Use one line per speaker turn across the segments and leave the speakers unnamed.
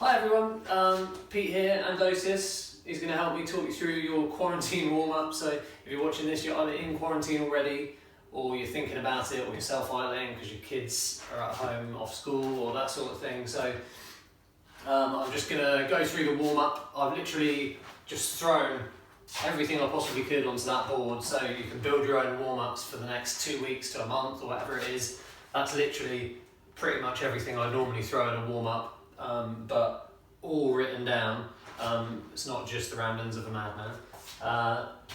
Hi everyone, Pete here, Andosis is going to help me talk you through your quarantine warm-up. So if you're watching this, you're either in quarantine already, or you're thinking about it, or you're self-isolating because your kids are at home off school or that sort of thing. So I'm just going to go through the warm-up. I've literally just thrown everything I possibly could onto that board, so you can build your own warm-ups for the next 2 weeks to a month or whatever it is. That's literally pretty much everything I normally throw in a warm-up. But all written down. It's not just the ramblings of a madman.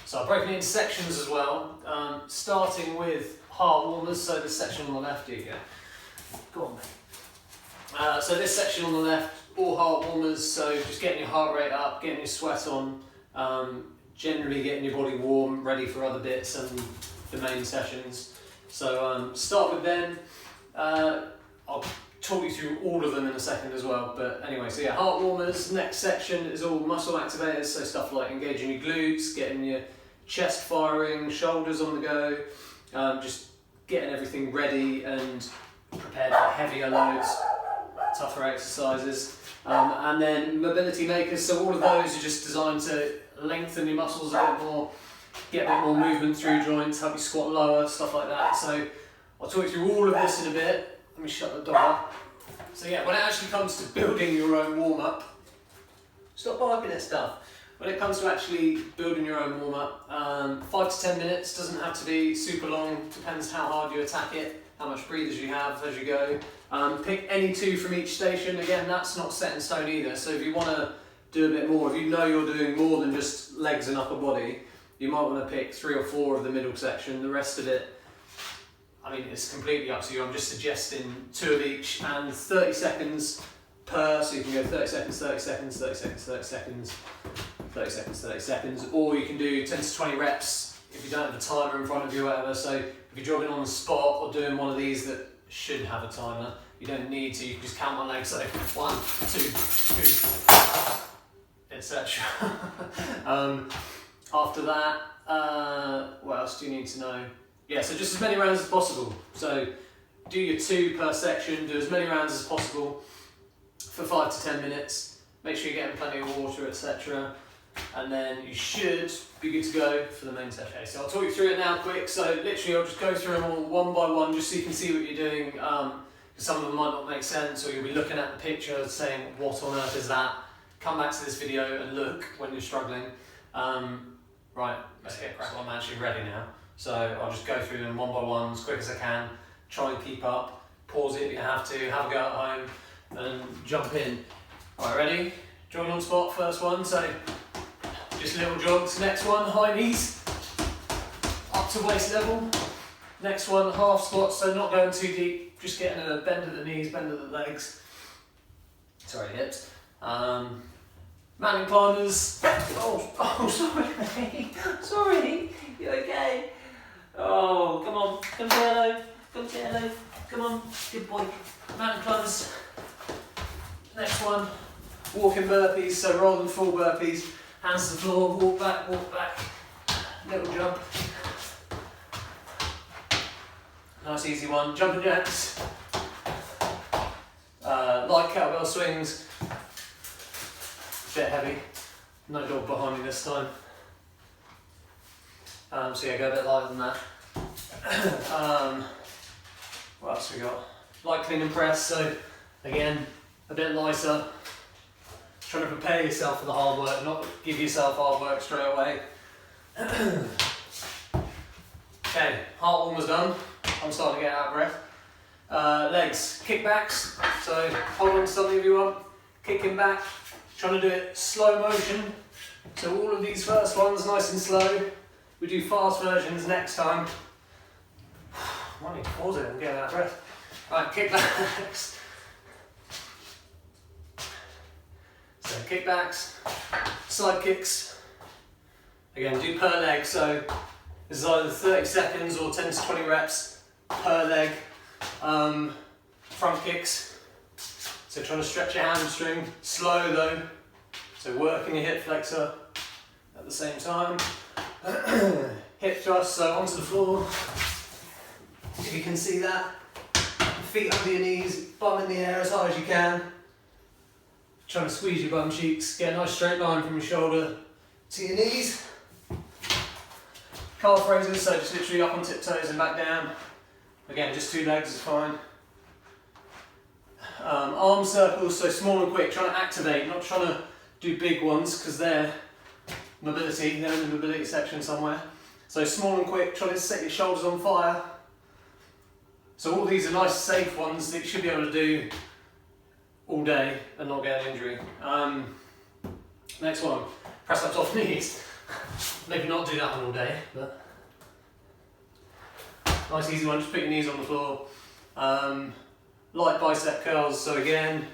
So I've broken it into sections as well, starting with heart warmers. So this section on the left, here you go. Go on, mate. So this section on the left, all heart warmers. So just getting your heart rate up, getting your sweat on, generally getting your body warm, ready for other bits and the main sessions. So start with them. I'll talk you through all of them in a second as well, but anyway, so yeah, heart warmers. Next section is all muscle activators, so stuff like engaging your glutes, getting your chest firing, shoulders on the go, just getting everything ready and prepared for heavier loads, tougher exercises, and then mobility makers. So all of those are just designed to lengthen your muscles a bit more, get a bit more movement through joints, help you squat lower, stuff like that. So I'll talk you through all of this in a bit. Let me shut the door. So yeah, when it actually comes to building your own warm-up, stop barking at stuff. When it comes to actually building your own warm-up, 5 to 10 minutes, doesn't have to be super long, depends how hard you attack it, how much breathers you have as you go. Pick any two from each station. Again, that's not set in stone either, so if you want to do a bit more, if you know you're doing more than just legs and upper body, you might want to pick 3 or 4 of the middle section. The rest of it, I mean, it's completely up to you. I'm just suggesting 2 of each and 30 seconds per, so you can go 30 seconds, 30 seconds, 30 seconds, 30 seconds, 30 seconds, 30 seconds, or you can do 10 to 20 reps if you don't have a timer in front of you or whatever. So if you're jogging on the spot or doing one of these that should have a timer, you don't need to, you can just count on legs, so 1, 2, 3, etc. After that, what else do you need to know? Yeah, so just as many rounds as possible. So do your 2 per section, do as many rounds as possible for 5 to 10 minutes. Make sure you're getting plenty of water, etc. And then you should be good to go for the main session. Okay, so I'll talk you through it now quick. So literally I'll just go through them all one by one just so you can see what you're doing. Because some of them might not make sense, or you'll be looking at the picture saying, what on earth is that? Come back to this video and look when you're struggling. Right, let's get cracking. I'm actually ready now. So I'll just go through them one by one as quick as I can, try and keep up, pause it if you have to, have a go at home, and jump in. Alright, ready? Jogging on spot, first one, so just little jogs. Next one, high knees, up to waist level. Next one, half squats, so not going too deep, just getting a bend at the knees, bend at the legs. Sorry, hips. Mountain climbers. Oh, sorry, sorry, you okay? Oh, come on, come to hello, come on, good boy. Mountain climbers. Next one, walking burpees, so rather than full burpees, hands to the floor, walk back, little jump. Nice easy one, jumping jacks. Light kettlebell swings, bit heavy, no dog behind me this time. So yeah, go a bit lighter than that. What else we got? Light clean and press, so again, a bit lighter. Trying to prepare yourself for the hard work, not give yourself hard work straight away. Okay, heart warmers done. I'm starting to get out of breath. Legs, kickbacks, so hold on to something if you want. Kicking back, trying to do it slow motion. So all of these first ones nice and slow. We do fast versions next time. I need to pause it and get out of breath. Right, kickbacks. So kickbacks, side kicks. Again, do per leg. So this is either 30 seconds or 10 to 20 reps per leg. Front kicks. So trying to stretch your hamstring. Slow though. So working your hip flexor at the same time. Hip thrust, so onto the floor. If you can see that. Feet under your knees, bum in the air as high as you can. trying to squeeze your bum cheeks, get a nice straight line from your shoulder to your knees. Calf raises, so just literally up on tiptoes and back down. Again, just 2 legs is fine. Arm circles, so small and quick, trying to activate, not trying to do big ones because they're mobility, they're in the mobility section somewhere. So small and quick, trying to set your shoulders on fire. So all these are nice safe ones that you should be able to do all day and not get an injury. Next one, press ups off knees. Maybe not do that one all day, but nice easy one, just put your knees on the floor. Light bicep curls, so again,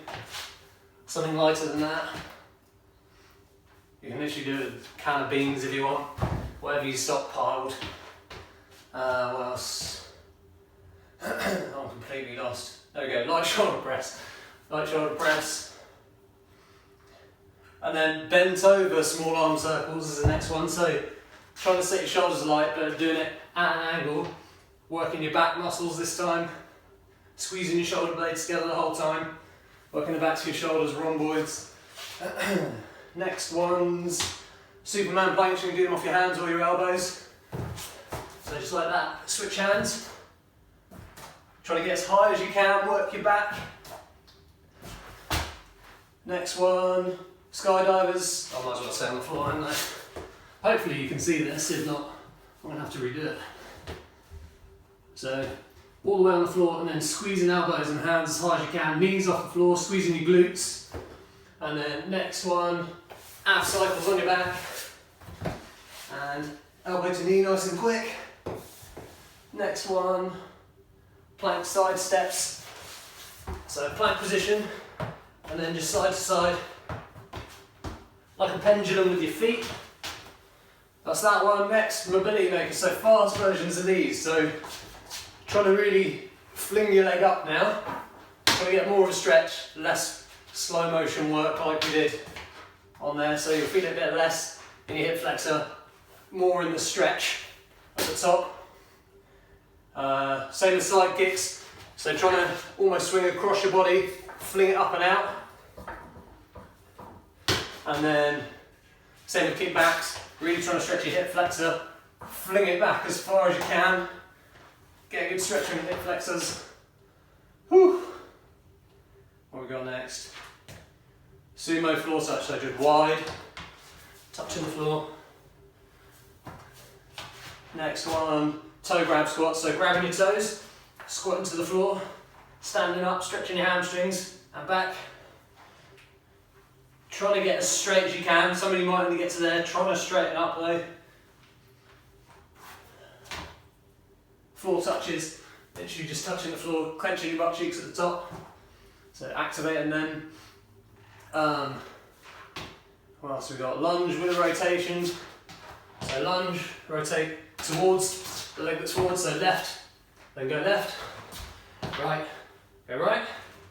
something lighter than that. You can literally do it with a can of beans if you want, whatever you stockpiled. What else? I'm completely lost. There we go, light shoulder press. Light shoulder press. And then bent over small arm circles is the next one. So trying to set your shoulders light, but doing it at an angle. Working your back muscles this time. Squeezing your shoulder blades together the whole time. Working the backs of your shoulders, rhomboids. Next one's Superman planks. You can do them off your hands or your elbows. So just like that, switch hands. Try to get as high as you can, work your back. Next one, skydivers. I might as well stay on the floor, haven't I? Hopefully you can see this, if not, I'm gonna have to redo it. So, all the way on the floor and then squeezing elbows and hands as high as you can, knees off the floor, squeezing your glutes. And then next one, ab cycles on your back. And elbow to knee nice and quick. Next one, plank side steps. So plank position, and then just side to side, like a pendulum with your feet. That's that one. Next, mobility makers, so fast versions of these. So trying to really fling your leg up now. Trying to get more of a stretch, less slow motion work like we did on there. So you'll feel it a bit less in your hip flexor, more in the stretch at the top. Same as side kicks. So trying to almost swing across your body, fling it up and out. And then same with kickbacks, really trying to stretch your hip flexor, fling it back as far as you can. Get a good stretch from your hip flexors. Whew. What we got next? Sumo floor touch, so just wide, touching the floor. Next one, toe grab squat, so grabbing your toes, squatting to the floor, standing up, stretching your hamstrings and back. Trying to get as straight as you can. Some of you might only get to there, trying to straighten up though. Floor touches, literally just touching the floor, clenching your butt cheeks at the top. So activating them. What else we got? Lunge with a rotation. So lunge, rotate towards the leg that's forward, so left, then go left, right, go right.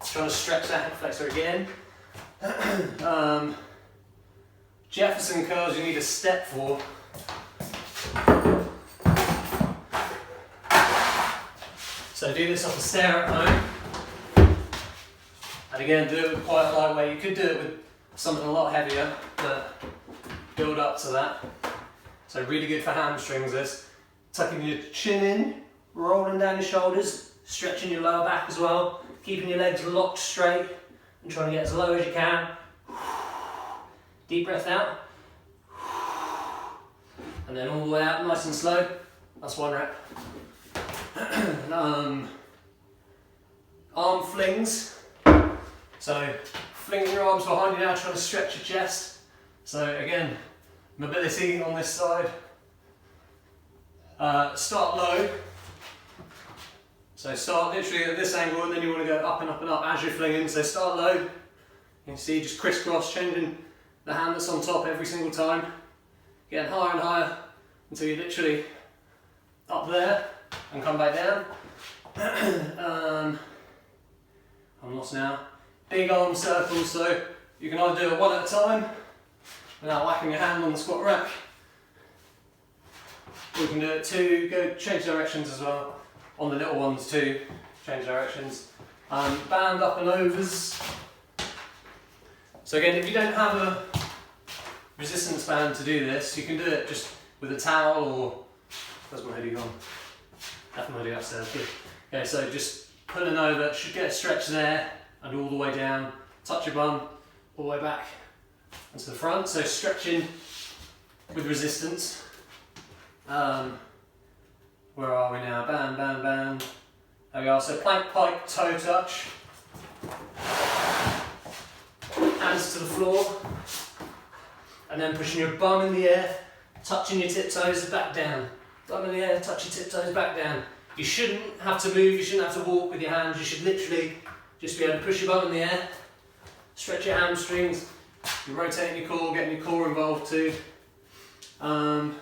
Trying to stretch that hip flexor again. Jefferson curls you need a step for. So do this off a stair at home. And again, do it with quite a lightweight. You could do it with something a lot heavier, but build up to that. So really good for hamstrings this. Tucking your chin in, rolling down your shoulders, stretching your lower back as well, keeping your legs locked straight and trying to get as low as you can. Deep breath out. And then all the way out, nice and slow. That's one rep. Arm flings. So flinging your arms behind you now, trying to stretch your chest. So again, mobility on this side. Start low. So start literally at this angle and then you want to go up and up and up as you're flinging. So start low. You can see just crisscross, changing the hand that's on top every single time. Getting higher and higher until you're literally up there and come back down. I'm lost now. Big arm circles, so you can either do it one at a time without whacking your hand on the squat rack. Or you can do it two, go change directions as well. On the little ones too, change directions. Band up and overs. So again, if you don't have a resistance band to do this, you can do it just with a towel or, where's my hoodie gone? Left my hoodie upstairs, good. Okay, so just pulling over, should get a stretch there and all the way down, touch your bum, all the way back and to the front. So stretching with resistance. Where are we now? Bam, bam, bam. There we are, so plank pike, toe touch. Hands to the floor. And then pushing your bum in the air, touching your tiptoes back down. Bum in the air, touch your tiptoes back down. You shouldn't have to move, you shouldn't have to walk with your hands, you should literally just be able to push your bum in the air, stretch your hamstrings, you're rotating your core, getting your core involved too. And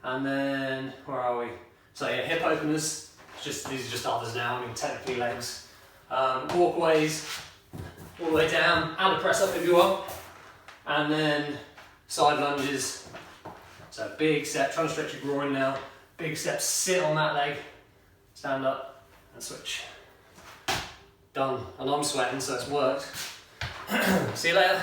then, where are we? So yeah, hip openers, these are just others now, I mean technically legs. Walkways, all the way down, and a press up if you want. And then side lunges. So big step, trying to stretch your groin now. Big step, sit on that leg, stand up and switch. Done. And I'm sweating, so it's worked. See you later.